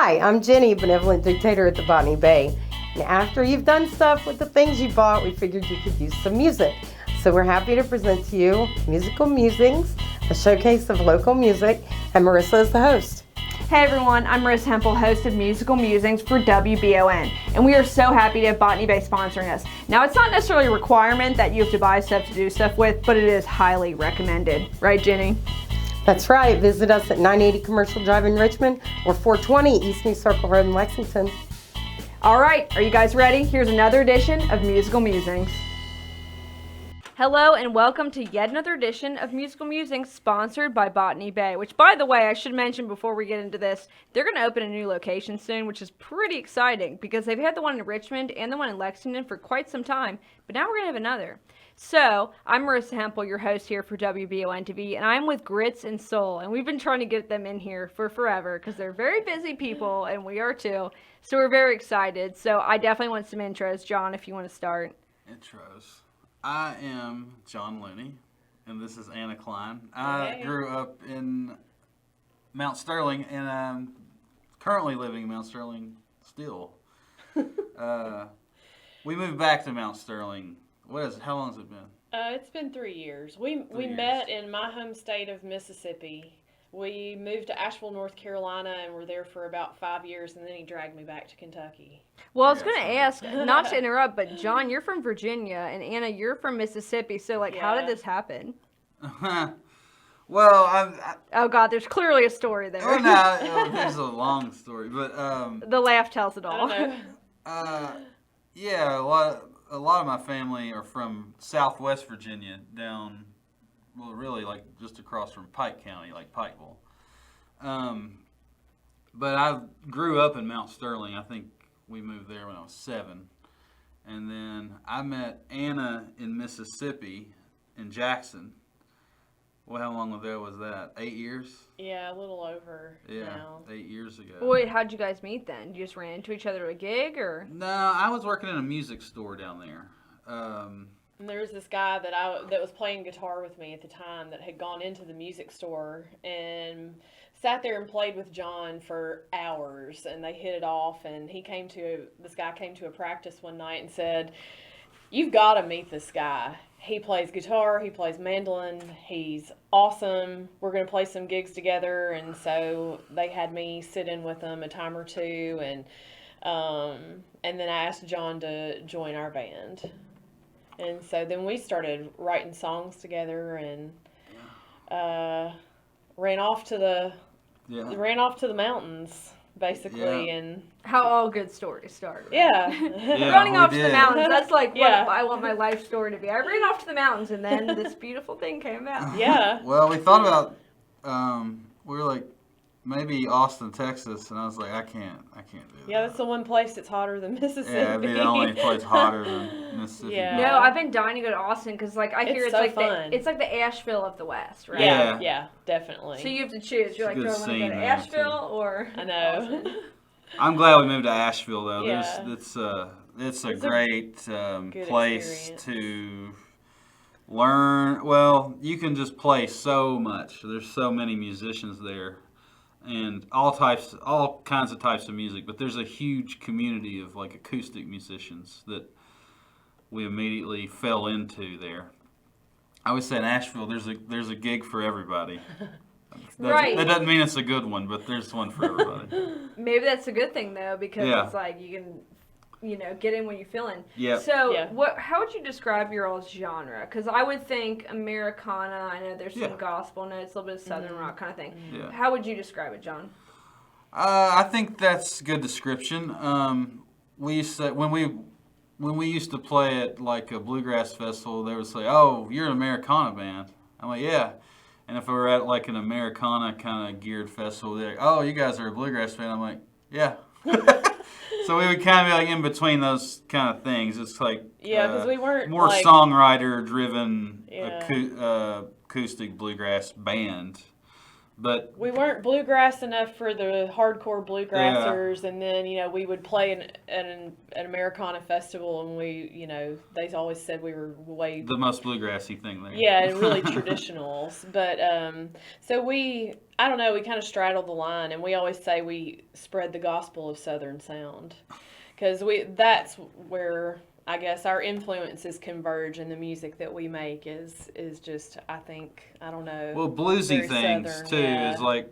Hi, I'm Jenny, Benevolent Dictator at the Botany Bay. And after you've done stuff with the things you bought, we figured you could use some music. So we're happy to present to you Musical Musings, a showcase of local music, and Marissa is the host. Hey everyone, I'm Marissa Hempel, host of Musical Musings for WBON, and we are so happy to have Botany Bay sponsoring us. Now, it's not necessarily a requirement that you have to buy stuff to do stuff with, but it is highly recommended. Right, Jenny? That's right. Visit us at 980 Commercial Drive in Richmond or 420 East New Circle Road in Lexington. All right, are you guys ready? Here's another edition of Musical Musings. Hello and welcome to yet another edition of Musical Musings sponsored by Botany Bay, which, by the way, I should mention before we get into this, they're going to open a new location soon, which is pretty exciting because they've had the one in Richmond and the one in Lexington for quite some time, but now we're going to have another. So, I'm Marissa Hempel, your host here for WBON-TV, and I'm with Grits and Soul, and we've been trying to get them in here for forever because they're very busy people, and we are too, so we're very excited. So, I definitely want some intros. John, if you want to start. Intros. I am John Looney, and this is Anna Klein. I grew up in Mount Sterling, and I'm currently living in Mount Sterling still. We moved back to Mount Sterling. What is it? How long has it been? It's been 3 years. We met in my home state of Mississippi. We moved to Asheville, North Carolina, and were there for about 5 years, and then he dragged me back to Kentucky. Well, I was going to ask, not to interrupt, but John, you're from Virginia, and Anna, you're from Mississippi, so, how did this happen? Well, oh, God, there's clearly a story there. Oh, no, there's a long story, but... the laugh tells it all. Yeah, a lot of my family are from Southwest Virginia, down... Well, really, just across from Pike County, Pikeville. But I grew up in Mount Sterling. I think we moved there when I was 7. And then I met Anna in Mississippi, in Jackson. Well, how long ago was that? 8 years? Yeah, a little over now. 8 years ago. Wait, how'd you guys meet then? You just ran into each other at a gig, or? No, I was working in a music store down there. And there was this guy that was playing guitar with me at the time that had gone into the music store and sat there and played with John for hours, and they hit it off. And this guy came to a practice one night and said, "You've got to meet this guy. He plays guitar, he plays mandolin, he's awesome. We're going to play some gigs together." And so they had me sit in with them a time or two, and then I asked John to join our band. And so then we started writing songs together and ran off to the mountains, basically. Yeah. And how all good stories start. Right? Yeah. Running off to the mountains. That's what I want my life story to be. I ran off to the mountains, and then this beautiful thing came about. Yeah. Well, we thought about, we were like, maybe Austin, Texas, and I was like, I can't do that. Yeah, that's the one place that's hotter than Mississippi. Yeah, it'd be the only place hotter than Mississippi. Yeah. No, I've been dying to go to Austin because, I hear it's so fun. it's like the Asheville of the West, right? Yeah, definitely. So you have to choose. You're like, do I want to go to there, Asheville or I know. Austin? I'm glad we moved to Asheville, though. Yeah. It's a great place experience. to learn. Well, you can just play so much. There's so many musicians there. And all kinds of types of music, but there's a huge community of acoustic musicians that we immediately fell into there. I always say in Asheville, there's a gig for everybody. Right. That doesn't mean it's a good one, but there's one for everybody. Maybe that's a good thing though, because it's you can, get in when you're feeling. Yeah. So, how would you describe your all's genre? Because I would think Americana. I know there's some gospel notes, a little bit of Southern rock kind of thing. Yeah. How would you describe it, John? I think that's a good description. We used to, when we used to play at a bluegrass festival, they would say, "Oh, you're an Americana band." I'm like, "Yeah." And if we were at an Americana kind of geared festival, they're like, "Oh, you guys are a bluegrass band." I'm like, "Yeah." So we would kind of be in between those kind of things. It's because we weren't more songwriter driven acoustic bluegrass band, But we weren't bluegrass enough for the hardcore bluegrassers, and then we would play an Americana festival, and they always said we were way the most bluegrassy thing there. Yeah, and really traditionals. But so I don't know, we kind of straddled the line, and we always say we spread the gospel of Southern sound, because that's where I guess our influences converge, and the music that we make is just, I think, I don't know. Well, bluesy very things Southern, too yeah. is like,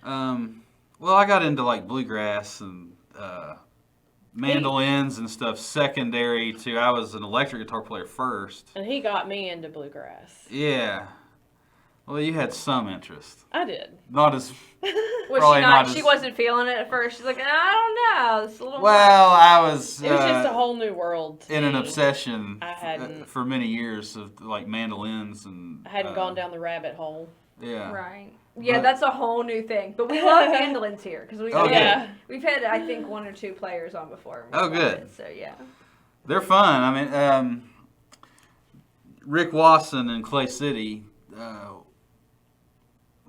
well, I got into like bluegrass and mandolins and stuff secondary to. I was an electric guitar player first. And he got me into bluegrass. Yeah. Well, you had some interest. I did. Not as. Was probably she not? not She as- wasn't feeling it at first. She's like, I don't know. It's a little. Well, I was. It was just a whole new world to in me. an obsession I hadn't- for many years of like mandolins and. I hadn't gone down the rabbit hole. Yeah. Right. Yeah, But- that's a whole new thing. But we love mandolins here because Oh, good. we've had I think 1 or 2 players on before. and we Oh, love good. it, so yeah. They're fun. I mean, Rick Wasson in Clay City.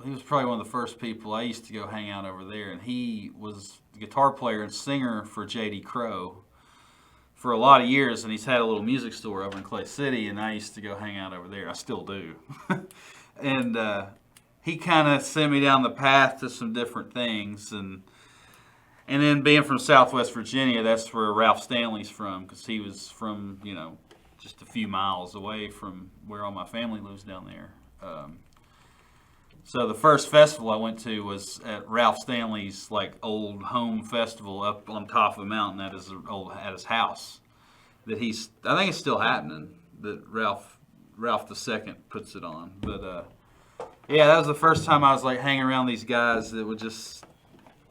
He was probably one of the first people I used to go hang out over there, and he was the guitar player and singer for J.D. Crowe for a lot of years, and he's had a little music store over in Clay City, and I used to go hang out over there. I still do. And he kind of sent me down the path to some different things, and then being from Southwest Virginia, that's where Ralph Stanley's from, because he was from, just a few miles away from where all my family lives down there. So the first festival I went to was at Ralph Stanley's old home festival up on top of a mountain at his house. I think it's still happening. That Ralph II puts it on. But yeah, that was the first time I was hanging around these guys that would just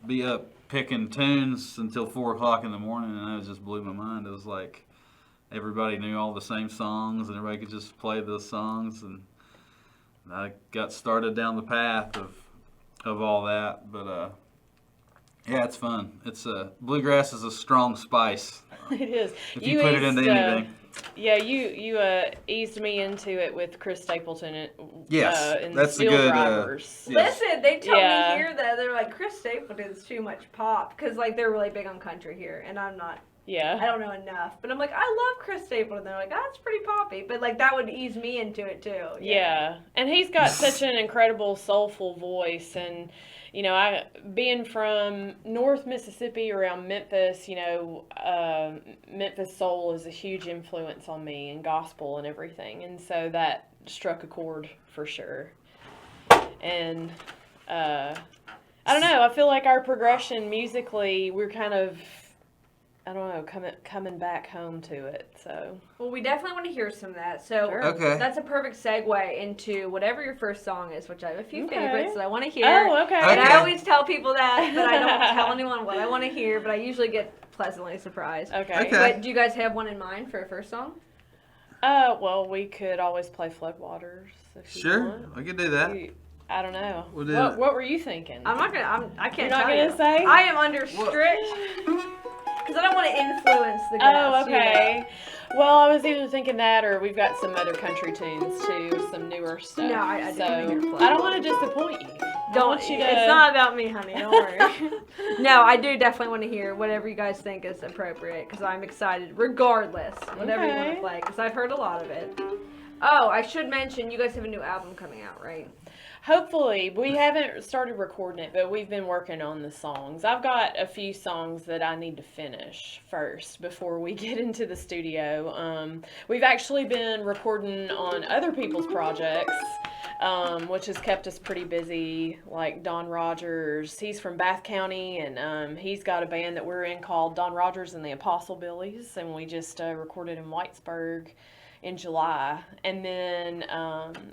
be up picking tunes until 4 o'clock in the morning, and that just blew my mind. It was like everybody knew all the same songs, and everybody could just play those songs, and I got started down the path of all that. But yeah, it's fun. Bluegrass is a strong spice. It is. If you put it into anything. Yeah, you eased me into it with Chris Stapleton. Yes, in that's a Steel good. Drivers. Yes. Listen, they tell Yeah. me here that they're like, Chris Stapleton's too much pop because they're really big on country here, and I'm not. I Yeah. don't know enough, but I'm like, I love Chris Stapleton. They're like, that's pretty poppy, but that would ease me into it too. Yeah, and he's got such an incredible soulful voice, and I being from North Mississippi around Memphis, Memphis soul is a huge influence on me, and gospel and everything, and so that struck a chord for sure. And I don't know, I feel like our progression musically, we're kind of, I don't know, coming back home to it. So Well, we definitely want to hear some of that. So Sure. Okay. that's a perfect segue into whatever your first song is, which I have a few Okay. favorites that I want to hear. Oh, okay. And Okay. I always tell people that, but I don't tell anyone what I want to hear, but I usually get pleasantly surprised. Okay. Okay. But do you guys have one in mind for a first song? Well, we could always play Floodwaters if you Sure, want. I could do that. I don't know. We'll do What it. were you thinking? I'm not gonna. I can't. You're not tell gonna you. say? I am under strict because I don't want to influence the guests. Oh, okay. Well, I was either thinking that, or we've got some other country tunes too, some newer stuff. No, I so didn't hear Floodwaters. I don't want to disappoint you. Don't. want you to- It's not about me, honey. Don't worry. No, I do definitely want to hear whatever you guys think is appropriate because I'm excited, regardless, whatever you want Okay. to play, because I've heard a lot of it. Oh, I should mention you guys have a new album coming out, right? Hopefully, we haven't started recording it, but we've been working on the songs. I've got a few songs that I need to finish first before we get into the studio. We've actually been recording on other people's projects, which has kept us pretty busy. Like Don Rogers, he's from Bath County, and he's got a band that we're in called Don Rogers and the Apostle Billies, and we just recorded in Whitesburg in July. And then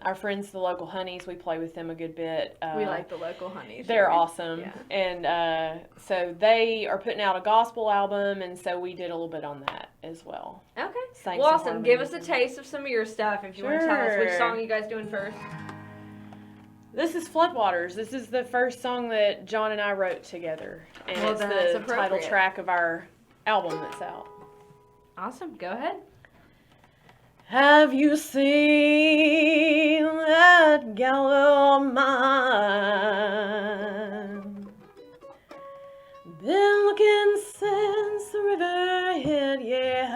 our friends, the local Honeys, we play with them a good bit. We like the local Honeys. They're right? awesome. Yeah. And so they are putting out a gospel album, and so we did a little bit on that as well. Okay. Sang Well, some awesome. Give us a harmonies. taste of some of your stuff if you want to tell us which Sure. song you guys doing first. This is Floodwaters. This is the first song that John and I wrote together. And Well, it's then that's the title appropriate. track of our album that's out. Awesome. Go ahead. Have you seen that gal of mine? Been looking since the river hit, yeah.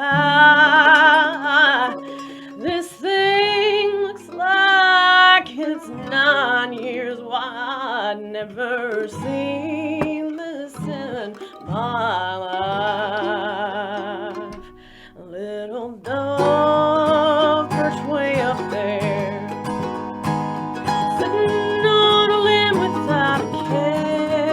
This thing looks like it's 9 years wide. Never seen this in my life. Little dove perched way up there, sitting on a limb without a care.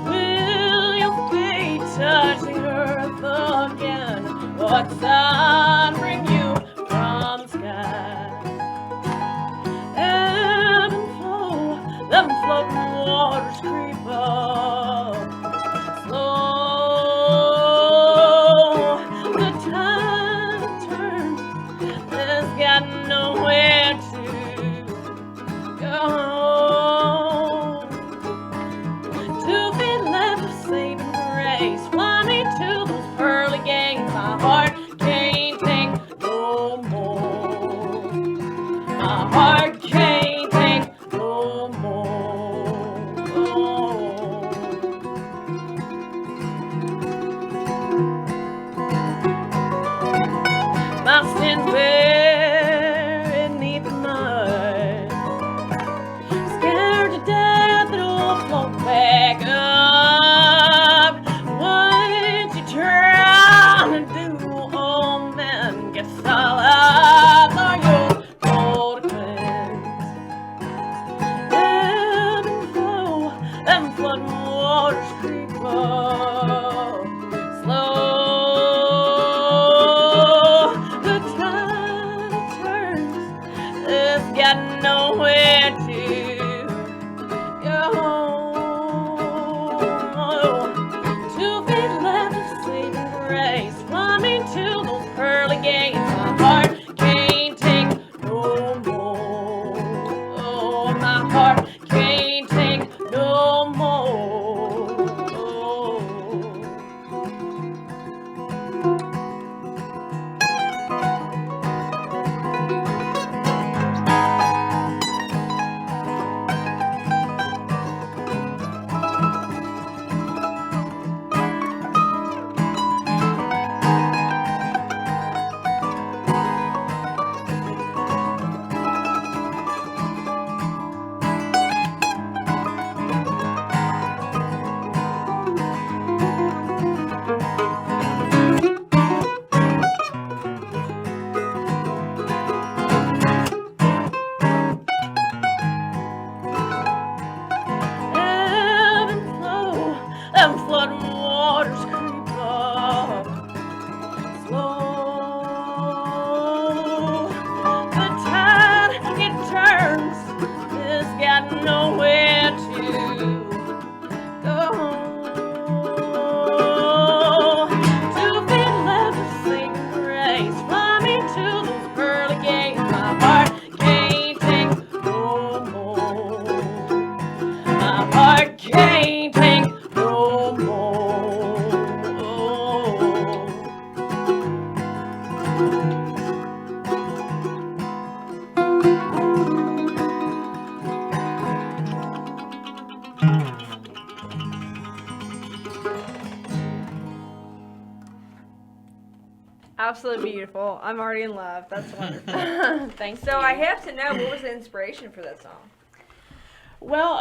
Will your feet touch the earth again? What sign bring you from the sky? Ebb and flow, them floating waters creep up. Slow, the tide turns, it's got nowhere to go. 2 feet left of saving grace, fly me to those pearly gates. My heart can't take no more. My heart can't take no more. My sins buried neath the mud, scared to death it'll float back up. What you trying to do, old man? Get solid or you'll go to cleanse. Ebb and flow, them flooding waters creep up. Slow, the tide turns, it's got nowhere to go. 2 feet left of saving grace, fly me to those pearly gates. My heart can't take no more. Oh, my heart can't take no more. Ebb and flow, them flooding waters creep up. Slow, the tide it turns, it's got nowhere to go. 2 feet left of saving grace, fly me to those pearly gates. My heart can't take no more. My heart can't take no more. Absolutely beautiful. I'm already in love. That's wonderful. Thanks. So I have to know, what was the inspiration for that song? Well,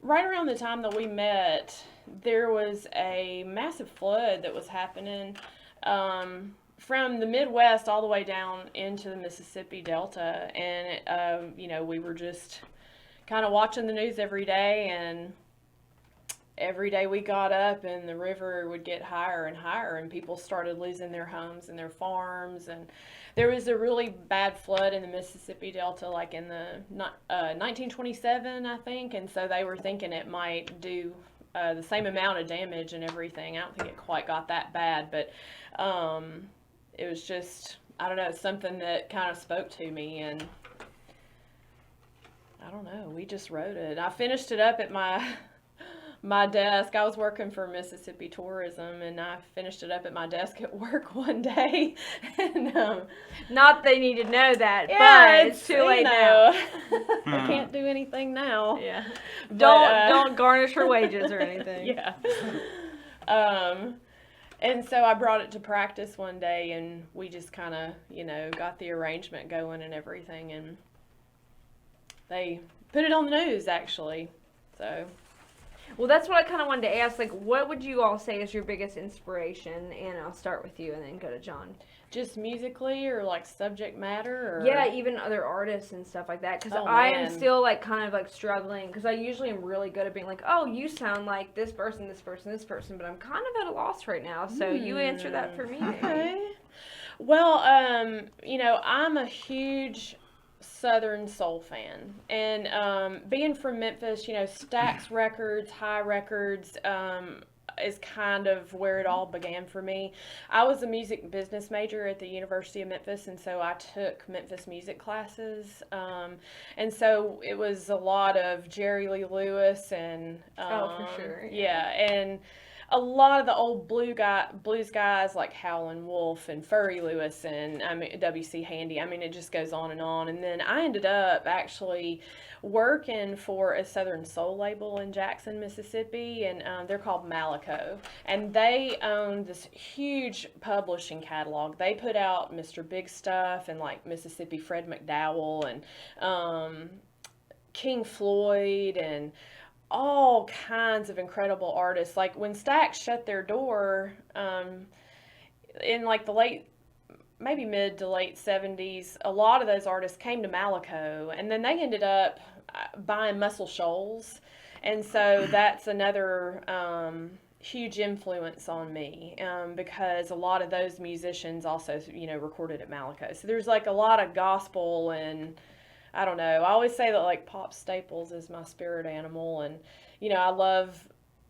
right around the time that we met, there was a massive flood that was happening from the Midwest all the way down into the Mississippi Delta. And, we were just kind of watching the news every day, and every day we got up and the river would get higher and higher, and people started losing their homes and their farms. And there was a really bad flood in the Mississippi Delta, like in the 1927, I think. And so they were thinking it might do the same amount of damage and everything. I don't think it quite got that bad, but it was just, I don't know, something that kind of spoke to me. And I don't know, we just wrote it. I finished it up at my my desk. I was working for Mississippi Tourism, and I finished it up at my desk at work one day. And Not they need to know that, yeah, but it's too late now. I can't do anything now. Yeah. But, Don't garnish her wages or anything. Yeah. And so I brought it to practice one day, and we just kind of, got the arrangement going and everything, and they put it on the news, actually. So. Well, that's what I kind of wanted to ask. Like, what would you all say is your biggest inspiration? And I'll start with you and then go to John. Just musically or like subject matter? Or? Yeah, even other artists and stuff like that. Because Oh, I man. am still like kind of like struggling. Because I usually am really good at being like, oh, you sound like this person, this person, this person. But I'm kind of at a loss right now. So you answer that for me. Okay. Well, I'm a huge Southern soul fan, and being from Memphis, Stax Records, High Records, is kind of where it all began for me. I was a music business major at the University of Memphis, and so I took Memphis music classes, and so it was a lot of Jerry Lee Lewis and Oh, for sure. yeah, and a lot of the old blues guys like Howlin' Wolf and Furry Lewis and W.C. Handy. I mean, it just goes on. And then I ended up actually working for a Southern soul label in Jackson, Mississippi, and they're called Malico. And they own this huge publishing catalog. They put out Mr. Big Stuff and like Mississippi Fred McDowell and King Floyd and all kinds of incredible artists. Like when Stax shut their door in like the mid to late 70s, a lot of those artists came to Malico, and then they ended up buying Muscle Shoals, and so that's another huge influence on me, because a lot of those musicians also recorded at Malico. So there's like a lot of gospel, and I don't know. I always say that like Pop Staples is my spirit animal, and I love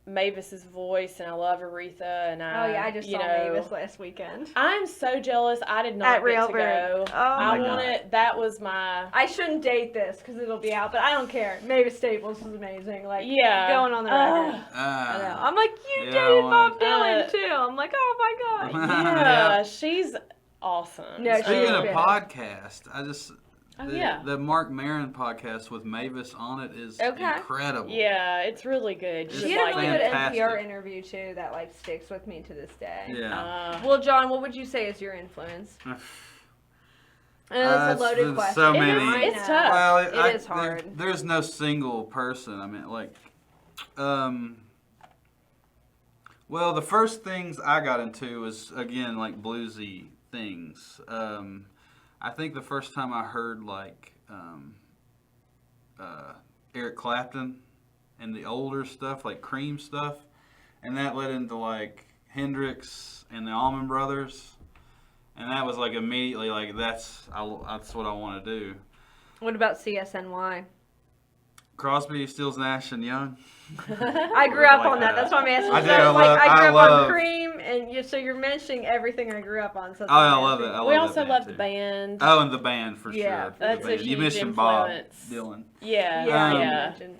Mavis's voice, and I love Aretha, and I just saw Mavis last weekend. I'm so jealous. I did not At get to go. Oh my I wanted. That was my. I shouldn't date this because it'll be out, but I don't care. Mavis Staples is amazing. Like, Yeah. going on the record. I know. I'm like, you dated Bob Dylan too. I'm like, oh my god. Yeah, she's awesome. No, she Speaking is of good. podcast, Oh, yeah. the Mark Maron podcast with Mavis on it is Okay. incredible. Yeah, it's really good. It's She had a like really it. good fantastic. NPR interview too that like sticks with me to this day. Yeah. Well, John, what would you say is your influence? It's a loaded there's question. so It many. is- it's tough. Well, It is hard. There's no single person. I mean, like, well, the first things I got into was again like bluesy things. I think the first time I heard like Eric Clapton and the older stuff, like Cream stuff, and that led into like Hendrix and the Allman Brothers, and that was like immediately like that's what I want to do. What about CSNY? Crosby, Stills, Nash and Young. I grew up on that. That's why I'm asking. I So, do. I like, I grew up love- on Cream, and so you're mentioning everything I grew up on. So that's Oh, why I I'm love it. asking. I love We that also band, love too. the band. Oh, and the band for Yeah, sure. that's The a band. You huge mentioned Bob influence. Dylan. Yeah, Yeah, Um, you yeah. mentioned.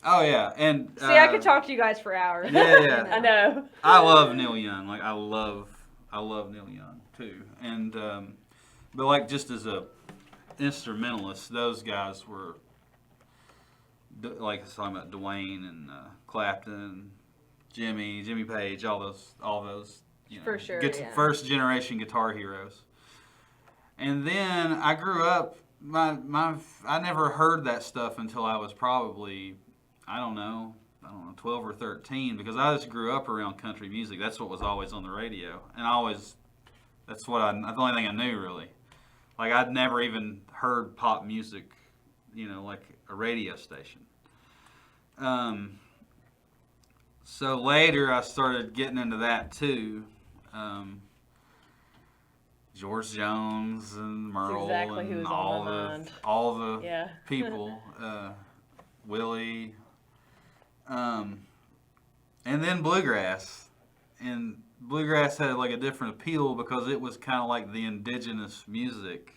Oh yeah, and See, I could talk to you guys for hours. Yeah. I know. I love Neil Young. Like I love Neil Young too. And but like just as a instrumentalist, those guys were like I was talking about Dwayne and Clapton, Jimmy Page, all those For sure, yeah. first generation guitar heroes. And then I grew up. I never heard that stuff until I was probably I don't know 12 or 13 because I just grew up around country music. That's what was always on the radio, and that's the only thing I knew really. Like I'd never even heard pop music, like a radio station. So later I started getting into that too. George Jones and Merle exactly who and was on all my the mind. all the Yeah. people, Willie, and then bluegrass. And bluegrass had like a different appeal because it was kind of like the indigenous music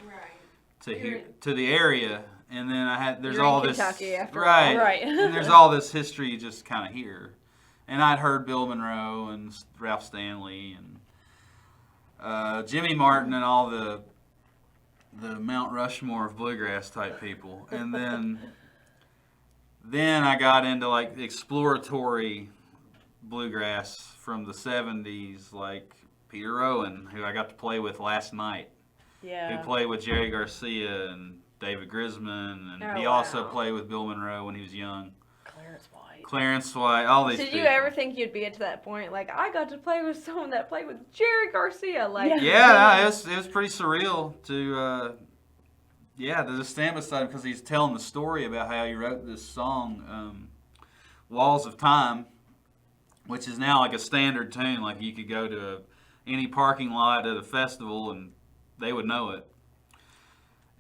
Right. to the area, And then there's You're all in this, Kentucky after all. right? Right. And there's all this history just kind of here. And I'd heard Bill Monroe and Ralph Stanley and Jimmy Martin and all the Mount Rushmore of bluegrass type people. And then I got into like exploratory bluegrass from the 70s, like Peter Rowan, who I got to play with last night. Yeah. Who played with Jerry Garcia and David Grisman, and Oh, he wow. also played with Bill Monroe when he was young. Clarence White. All these Did people. you ever think you'd be at that point? Like, I got to play with someone that played with Jerry Garcia. Like, Yeah, no, it was pretty surreal to just stand beside him because he's telling the story about how he wrote this song, Walls of Time, which is now like a standard tune. Like you could go to any parking lot at a festival and they would know it.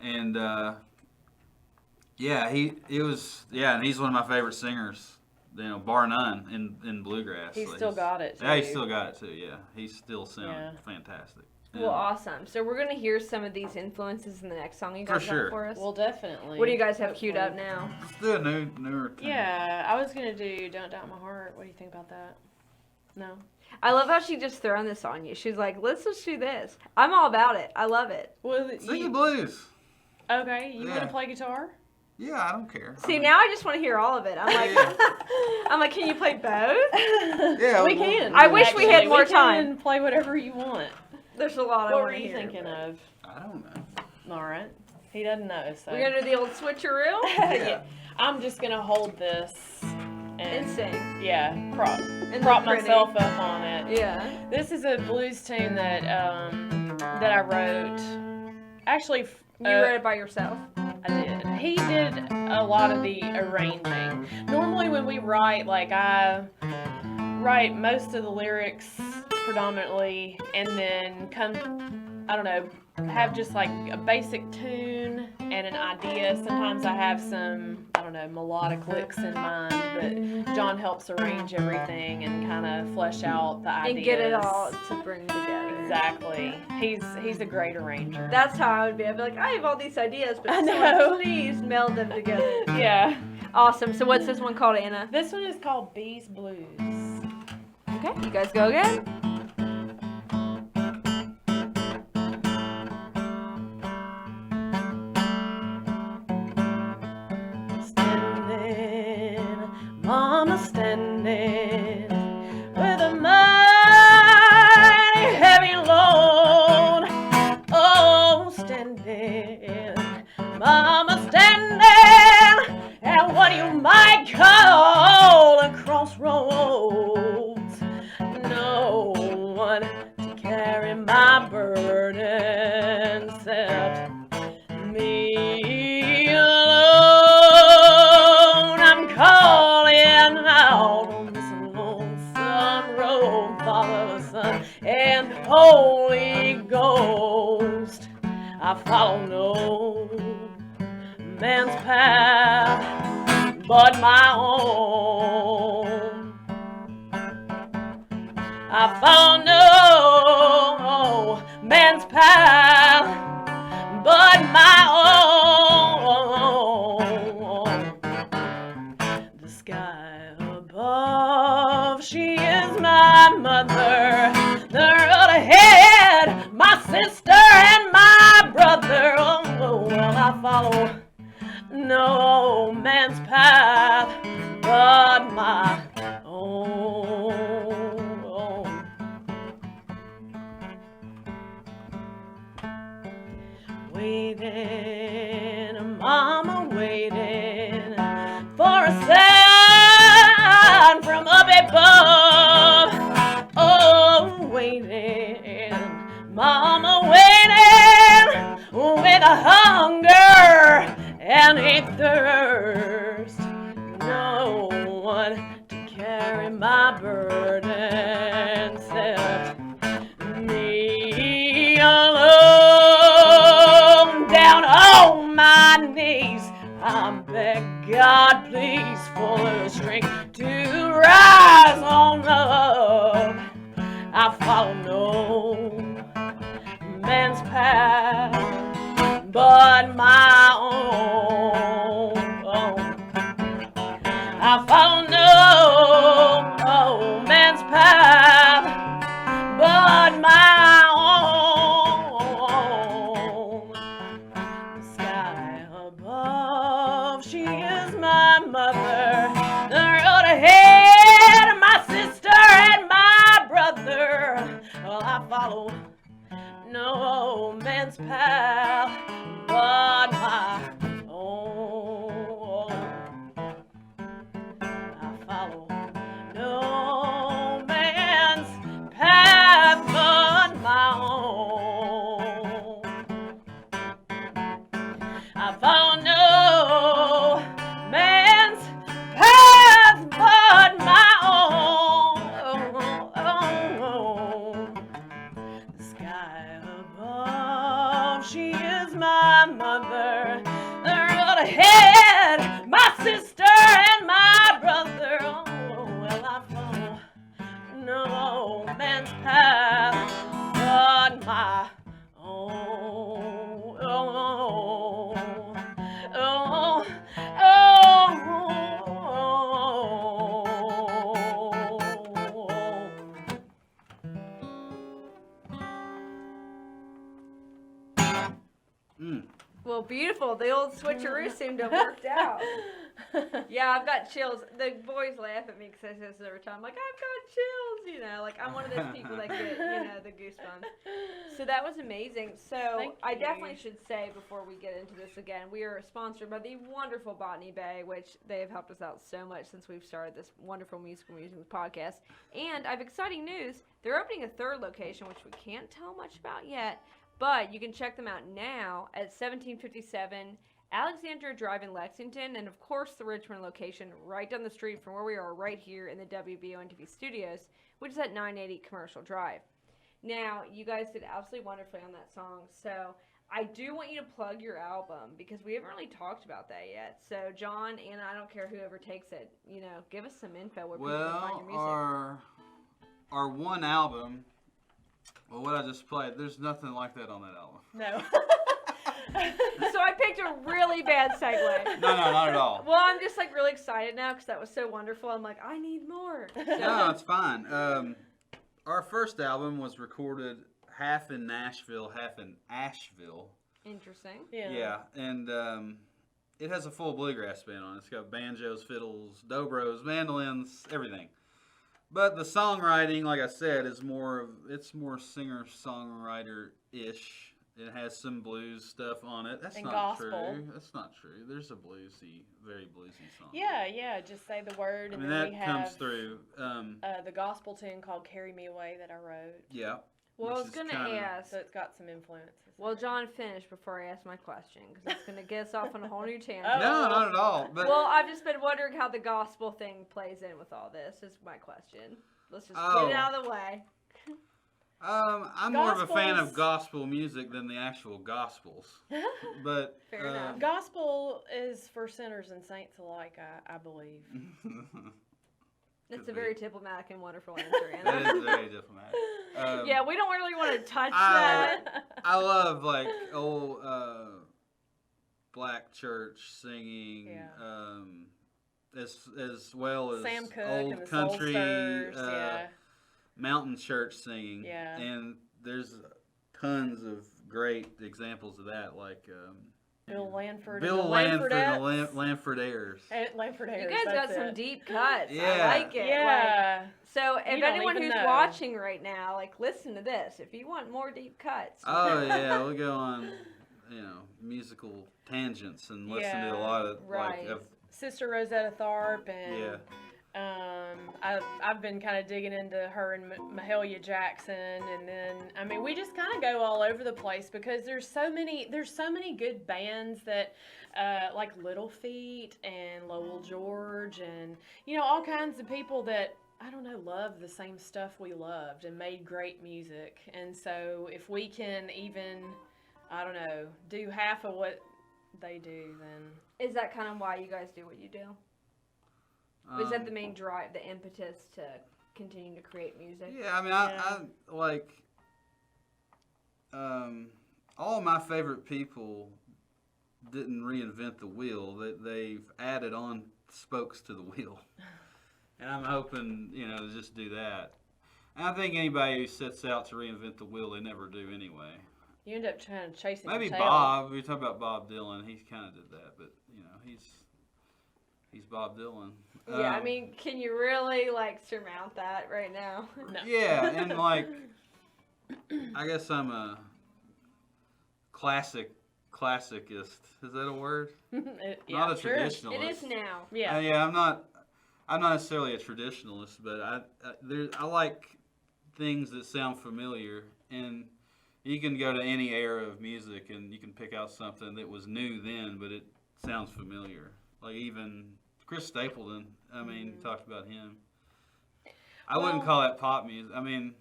And and he's one of my favorite singers, bar none in bluegrass. He's still got it, Yeah, he's too. still got it too. Yeah, he's still sounding fantastic. Well, awesome. So we're going to hear some of these influences in the next song you guys For sure. have for us. Well, definitely. What do you guys have queued up Hopefully. now? Let's do a newer tune. Yeah, I was gonna do "Don't Doubt My Heart." What do you think about that? No. I love how she just throwing this on you. She's like, let's just do this. I'm all about it. I love it. Well, Sing the blues. okay. You Yeah. want to play guitar? Yeah, I don't care. See, now I just want to hear all of it. I'm like, I'm like, can you play both? Yeah, we can. I wish we had Actually, more can time. Play whatever you want. There's a lot I What want were to you hear. thinking of? I don't know. All right. He doesn't know, so. We're going to do the old switcheroo? Yeah. I'm just gonna hold this And sing. Yeah, prop look pretty. myself up on it. Yeah. This is a blues tune that I wrote. Actually, You wrote it by yourself? I did. He did a lot of the arranging. Normally, when we write, like I write most of the lyrics predominantly, and then have just like a basic tune and an idea. Sometimes I have some, melodic licks in mind, but John helps arrange everything and kind of flesh out the ideas. And get it all to bring together. Exactly. He's a great arranger. That's how I would be. I'd be like, I have all these ideas, but I someone know. please meld them together. Yeah. Awesome. So what's this one called, Anna? This one is called Bees Blues. Okay, you guys go again. Mama standing with a mighty heavy load. Oh, standing, Mama standing at what you might call a crossroads. No one to carry my burden except me alone. I'm calling out on this lonesome road, Father, Son, and Holy Ghost. I follow no man's path but my own. I follow no man's path but my own. The sky above, she is my mother. The road ahead, my sister and my brother. Oh, well, I follow no man's path but my own. Waiting, Mama, waiting for a sign from up above. Oh, waiting, Mama, waiting with a hunger and a thirst. No one to carry my burden except me alone. Down on my knees, I beg God, please, for the strength to rise on up. I follow no man's path but my own. man's pal but my own. I follow no man's path but my own. I follow no man's path but my own. The sky above, she is my mother. The road ahead, my sister and my brother. Oh, well, I follow no man's path but my own. Well, beautiful. The old switcheroo seemed to have worked out. Yeah, I've got chills. The boys laugh at me because I say this every time. Like, I've got chills, you know. Like, I'm one of those people that get, you know, the goosebumps. So that was amazing. So Thank I you. definitely should say before we get into this again, we are sponsored by the wonderful Botany Bay, which they have helped us out so much since we've started this wonderful musical musings podcast. And I have exciting news. They're opening a third location, which we can't tell much about yet. But you can check them out now at 1757 Alexandria Drive in Lexington, and of course the Richmond location right down the street from where we are right here in the WBON-TV studios, which is at 980 Commercial Drive. Now, you guys did absolutely wonderfully on that song, so I do want you to plug your album because we haven't really talked about that yet. So, John, and I don't care whoever takes it, you know, give us some info where people can find your music. Our one album, well, what I just played, there's nothing like that on that album. No. So I picked a really bad segue. No, not at all. Well, I'm just like really excited now because that was so wonderful. I'm like, I need more. No, it's fine. Our first album was recorded half in Nashville, half in Asheville. Interesting. Yeah, and it has a full bluegrass band on it. It's got banjos, fiddles, dobros, mandolins, everything. But the songwriting, like I said, is more singer-songwriter-ish. It has some blues stuff on it. That's And not gospel. true. That's not true. There's a very bluesy song. Yeah, just say the word, I and mean, then that we have comes through. the gospel tune called "Carry Me Away" that I wrote. Yeah. Well, I which was is going to kinda- ask. So it's got some influences. Well, John, finish before I ask my question because it's going to get us off on a whole new tangent. Oh. No, not at all. But Well, I've just been wondering how the gospel thing plays in with all this. Is my question. Let's just get it out of the way. I'm more of a fan Gospels- of gospel music than the actual gospels. But Fair enough. Gospel is for sinners and saints alike, I believe. It's a very diplomatic and wonderful answer, That Anna. is very diplomatic. Yeah, we don't really want to touch that. I love like old black church singing, Yeah. as well as Sam Cooke old and the country, Soulsters, yeah. mountain church singing. Yeah. And there's tons of great examples of that, like Bill Lanford. Bill and the Lanford and Lanfordettes. the Lanfordaires. Lanford You Ayers, guys got that's some it. deep cuts. I Yeah. like it. Yeah. Like, so if You don't anyone even who's know. watching right now, like, listen to this. If you want more deep cuts. Oh yeah, we'll go on, musical tangents and listen to a lot of Right. Sister Rosetta Tharpe and Yeah. I've been kind of digging into her and Mahalia Jackson, and then we just kind of go all over the place because there's so many good bands that like Little Feat and Lowell George and all kinds of people that love the same stuff we loved and made great music. And so if we can even do half of what they do, then Is that kind of why you guys do what you do? Is that the main drive, the impetus to continue to create music? Yeah, I like all of my favorite people didn't reinvent the wheel. They've added on spokes to the wheel. And I'm hoping, to just do that. And I think anybody who sets out to reinvent the wheel, they never do anyway. you end up trying to chase Maybe your tail. Bob, we talk about Bob Dylan, he kind of did that, but, he's Bob Dylan. Yeah, can you really, surmount that right now? No. Yeah, and, I guess I'm classicist. Is that a word? Yeah, Not a sure. traditionalist. It is now. Yeah. Yeah, I'm not necessarily a traditionalist, but I like things that sound familiar, and you can go to any era of music and you can pick out something that was new then, but it sounds familiar. Like even Chris Stapleton, I mean, talked about him. I wouldn't call that pop music. I mean,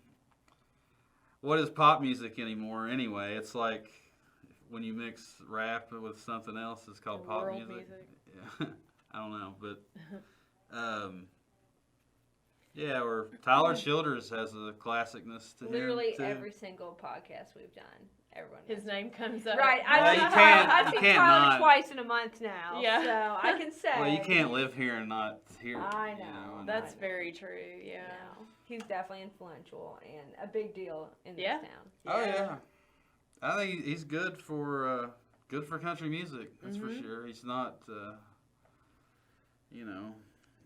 what is pop music anymore anyway? It's like when you mix rap with something else, it's called pop World music. Yeah. I don't know, but yeah, or Tyler Childers has a classicness to him. Literally too. every single podcast we've done, everyone His knows. name comes up. Right, Well, I've you seen can't- Tyler, I've you seen can't Tyler not. twice in a month now. Yeah. So I can say. Well, you can't live here and not hear it. I you know, and- That's I know. very true. Yeah. No, he's definitely influential and a big deal in this Yeah. town. Oh yeah, I think he's good for country music. That's Mm-hmm. for sure. He's not,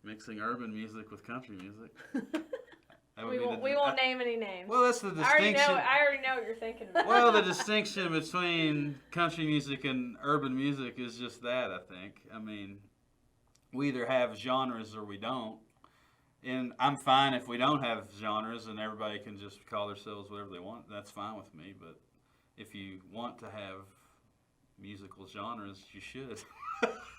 mixing urban music with country music. That would We be won't, the- we won't name any names. Well, that's the I already distinction. know what you're thinking about. Well, the distinction between country music and urban music is just that, I think. I mean, we either have genres or we don't. And I'm fine if we don't have genres and everybody can just call themselves whatever they want. That's fine with me. But if you want to have musical genres, you should.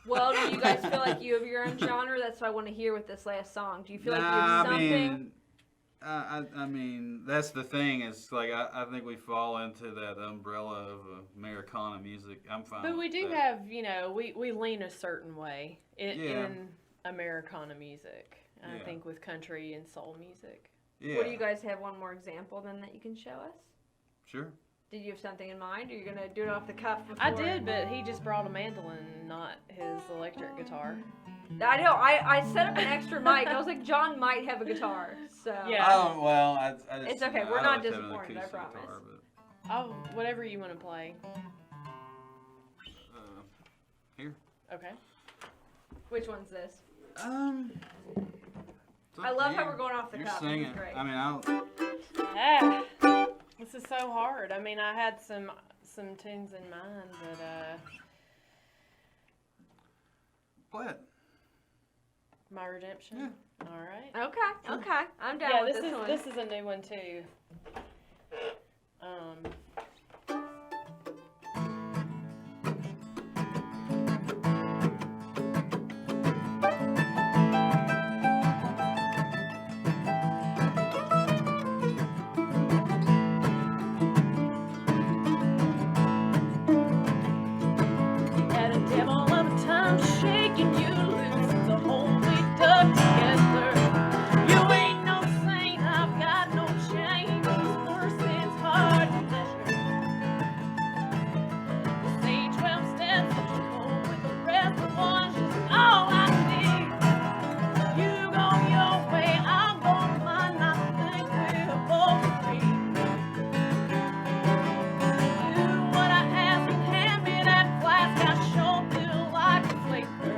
Well, do you guys feel like you have your own genre? That's what I want to hear with this last song. Do you feel like you have something? I mean, that's the thing. It's like I think we fall into that umbrella of Americana music. I'm fine. But we with do that. have, we lean a certain way in Yeah. Americana music. I Yeah. think with country and soul music. Yeah. What do you guys have one more example then that you can show us? Sure. Did you have something in mind? Or are you gonna do it off the cuff? I before? did, but he just brought a mandolin, not his electric guitar. I know. I set up an extra mic. I was like, John might have a guitar, so Yeah. Oh well, I just, It's okay, we're I not like having an disappointed, I acoustic promise. guitar, Oh, whatever you want to play. but, here. Okay. Which one's this? It's up I to love how you. we're going off the You're cuff. This is singing. great. I mean, I'll. This is so hard. I mean, I had some tunes in mind, but Play it. My Redemption. All right. Okay. I'm down Yeah, with this is one. this is a new one too. Had a devil of a time shaking you loose to hold me stuck together. You ain't no saint, I've got no shame. These mercy's hard to measure. The sage 12 steps that you hold with the rest of one's just all I need. You go your way, I'll go mine. I think we're both free. Do what I ask and hand me that flask. I sure feel like a flavor.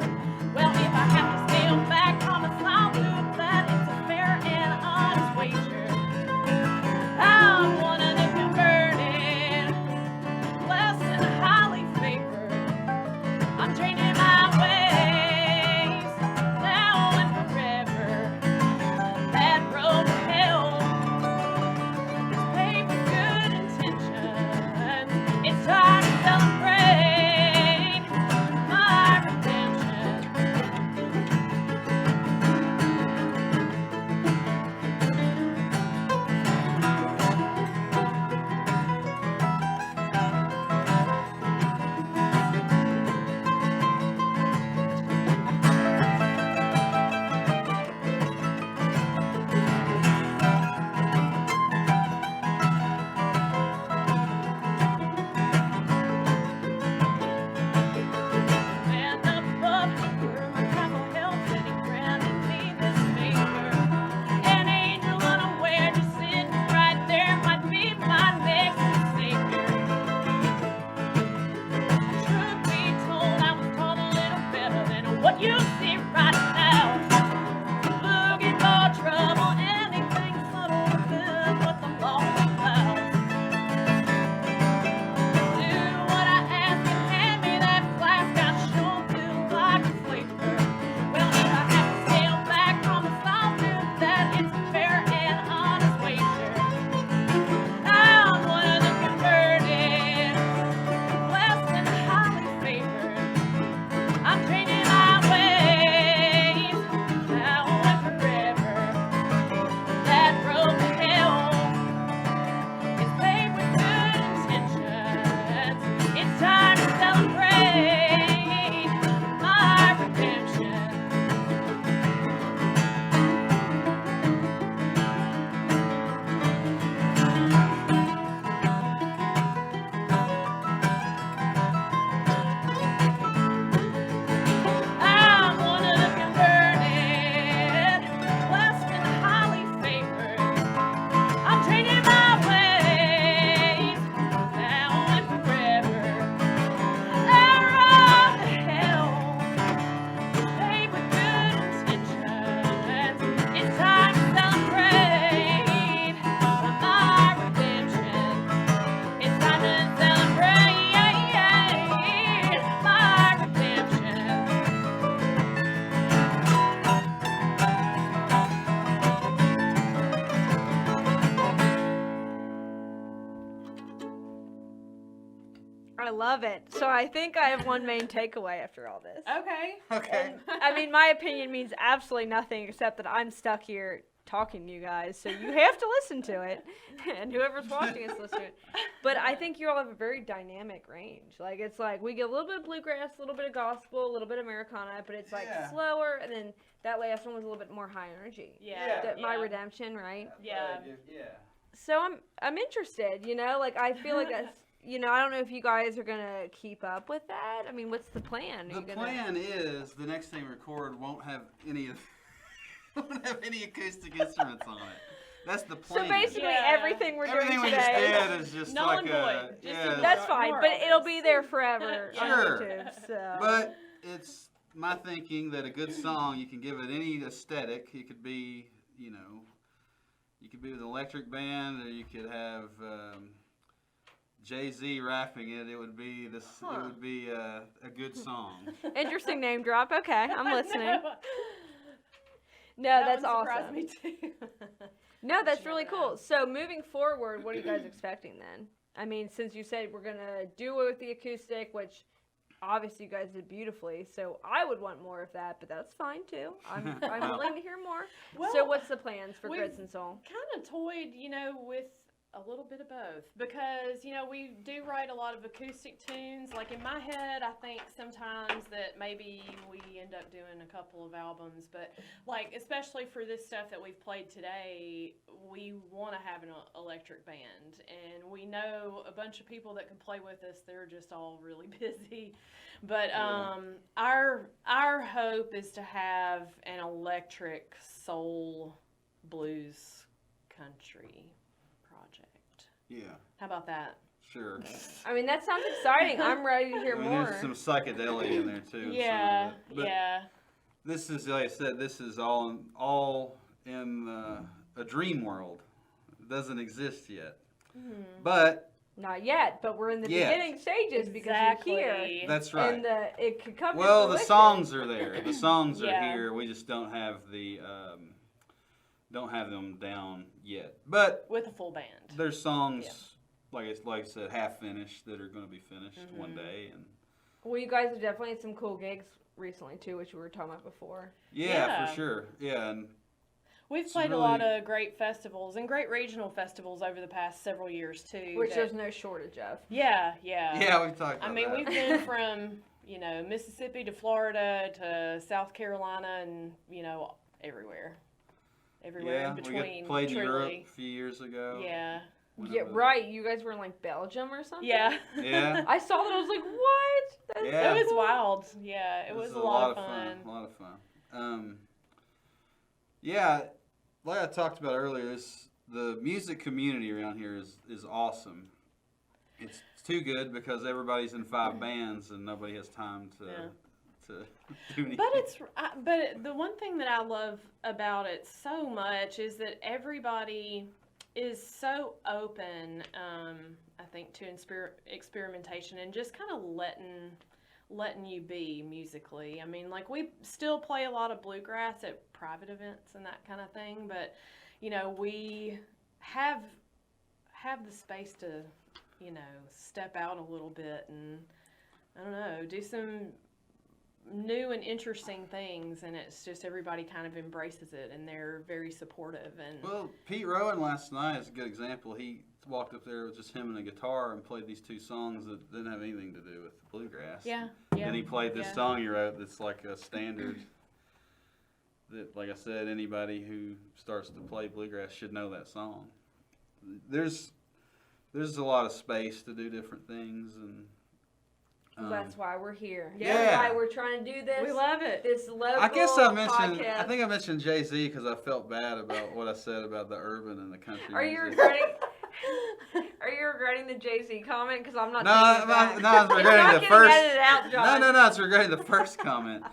I love it. So I think I have one main takeaway after all this. Okay. Okay. I mean, my opinion means absolutely nothing except that I'm stuck here talking to you guys, so you have to listen to it, and whoever's watching us listen to it. But I think you all have a very dynamic range. Like, it's like we get a little bit of bluegrass, a little bit of gospel, a little bit of Americana, but it's like slower, and then that last one was a little bit more high energy. Yeah. My Redemption, right? Yeah. Yeah. So I'm interested, you know, like I feel like that's, you know, I don't know if you guys are gonna keep up with that. I mean, what's the plan? The plan is the next thing we record won't have any acoustic instruments on it. That's the plan. So basically, everything we're everything doing we today, just did is just null like and a void. Just that's fine, ignore but all it'll this. be there forever on Sure. YouTube. So. But it's my thinking that a good song, you can give it any aesthetic. It could be, you know, you could be with an electric band, or you could have Jay-Z rapping it. It would be this. It would be a good song. Interesting name drop. Okay, I'm listening. No, That that's one surprised awesome. me too. No, that's really cool. So moving forward, what are you guys expecting then? I mean, since you said we're gonna do it with the acoustic, which obviously you guys did beautifully, so I would want more of that, but that's fine too. I'm willing to hear more. Well, so what's the plans for we've- Grits and Soul? Kind of toyed, you know, with a little bit of both, because, you know, we do write a lot of acoustic tunes. Like in my head, I think sometimes that maybe we end up doing a couple of albums, but like especially for this stuff that we've played today, we want to have an electric band, and we know a bunch of people that can play with us. They're just all really busy, but our hope is to have an electric soul blues country project. Yeah. How about that? Sure. I mean, that sounds exciting. I'm ready to hear I mean, more. there's some psychedelia in there too. Yeah, But yeah. this is, like I said, this is all in a dream world. It doesn't exist yet. But Not yet, but we're in the beginning stages because you're here. that's right. And it could come to Well, the fruition. songs are there. The songs are Yeah. here. We just don't have them down yet. But With a full band. there's songs, like I said, half finished that are going to be finished one day. And Well, you guys have definitely had some cool gigs recently too, which we were talking about before. yeah, for sure. Yeah, and We've It's played a lot really- of great festivals and great regional festivals over the past several years too. Which that- there's no shortage of. yeah. yeah, we've talked about I mean, that. we've been from, you know, Mississippi to Florida to South Carolina and, you know, everywhere in yeah, between. we played in Europe truly. a few years ago. Yeah. When Yeah, it was- right. You guys were in like Belgium or something? Yeah. Yeah. I saw that. I was like, what? That's Yeah. It was wild. Yeah, it was a lot of fun. A lot of fun. Yeah, like I talked about earlier, the music community around here is awesome. It's too good because everybody's in 5 bands and nobody has time to do anything. But the one thing that I love about it so much is that everybody is so open, I think, to experimentation and just kind of letting you be musically. I mean, like, we still play a lot of bluegrass at private events and that kind of thing, but, you know, we have the space to, you know, step out a little bit and, I don't know, do some new and interesting things, and it's just everybody kind of embraces it, and they're very supportive. And Well, Pete Rowan last night is a good example. He walked up there with just him and a guitar and played these 2 songs that didn't have anything to do with bluegrass. yeah. And he played this song he wrote that's like a standard that, like I said, anybody who starts to play bluegrass should know that song. There's a lot of space to do different things, and That's why we're here. Yeah. That's why we're trying to do this. We love it. This local I guess I mentioned. podcast. I think I mentioned Jay-Z because I felt bad about what I said about the urban and the country. Are you music. regretting? Are you regretting the Jay-Z comment? Because I'm not. No, taking it back. I was It's regretting not the getting first. edited out, John. No, it's regretting the first comment.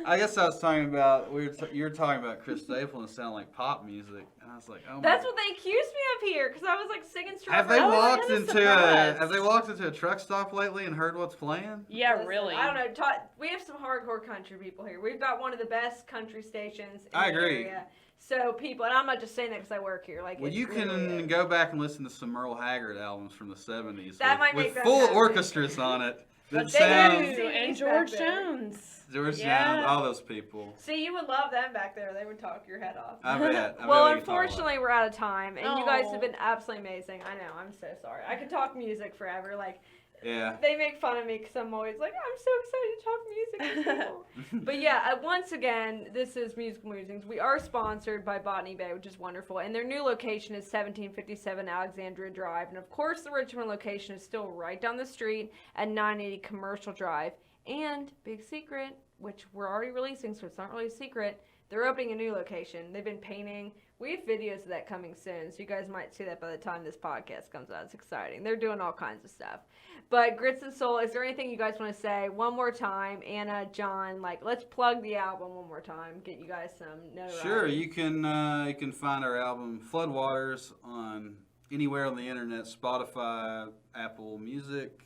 I guess I was talking about you were talking about Chris Stapleton and it sounded like pop music, and I was like, oh. That's what they accused me of here, because I was like singing Have Strawberry. they walked into a truck stop lately and heard what's playing? Yeah, Listen, really. I don't know. We have some hardcore country people here. We've got one of the best country stations in I the agree. area. So people, and I'm not just saying that because I work here. Like, Well, it you really can is. go back and listen to some Merle Haggard albums from the 70s That might with make them full happy. orchestras on it. That But they sound do. And CDs George back there. Jones. George Yeah. Jones, all those people. See, you would love them back there. They would talk your head off. I bet. Well, unfortunately, we're out of time, and you guys Aw. have been absolutely amazing. I know. I'm so sorry. I could talk music forever. Like, Yeah. they make fun of me because I'm always like, I'm so excited to talk music with people. But yeah, once again, this is Musical Musings. We are sponsored by Botany Bay, which is wonderful, and their new location is 1757 Alexandria Drive, and of course, the Richmond location is still right down the street at 980 Commercial Drive. And big secret, which we're already releasing, so it's not really a secret, they're opening a new location. They've been painting. We have videos of that coming soon, so you guys might see that by the time this podcast comes out. It's exciting. They're doing all kinds of stuff. But Grits and Soul, is there anything you guys want to say one more time? Anna, John, like, let's plug the album one more time. Get you guys some notoriety. Sure, you can find our album Floodwaters on anywhere on the internet, Spotify, Apple Music,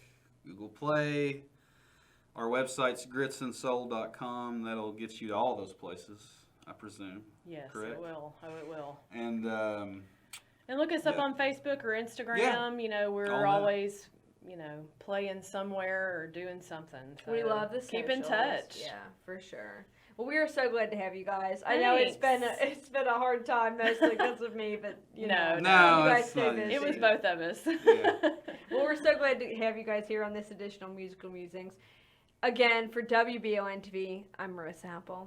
Google Play. Our website's gritsandsoul.com. That'll get you to all those places, I presume. Yes, Correct. it will. Oh, it will. And And look us up Yeah. on Facebook or Instagram. Yeah. You know, All we're that. always, playing somewhere or doing something. So We love the keep in socials. touch. Yeah, for sure. Well, we are so glad to have you guys. I know it's been a hard time mostly because of me, but you know, No, you guys it's stay not. busy. It was both of us. Yeah. Well, we're so glad to have you guys here on this edition of Musical Musings. Again, for WBON-TV, I'm Marissa Apple.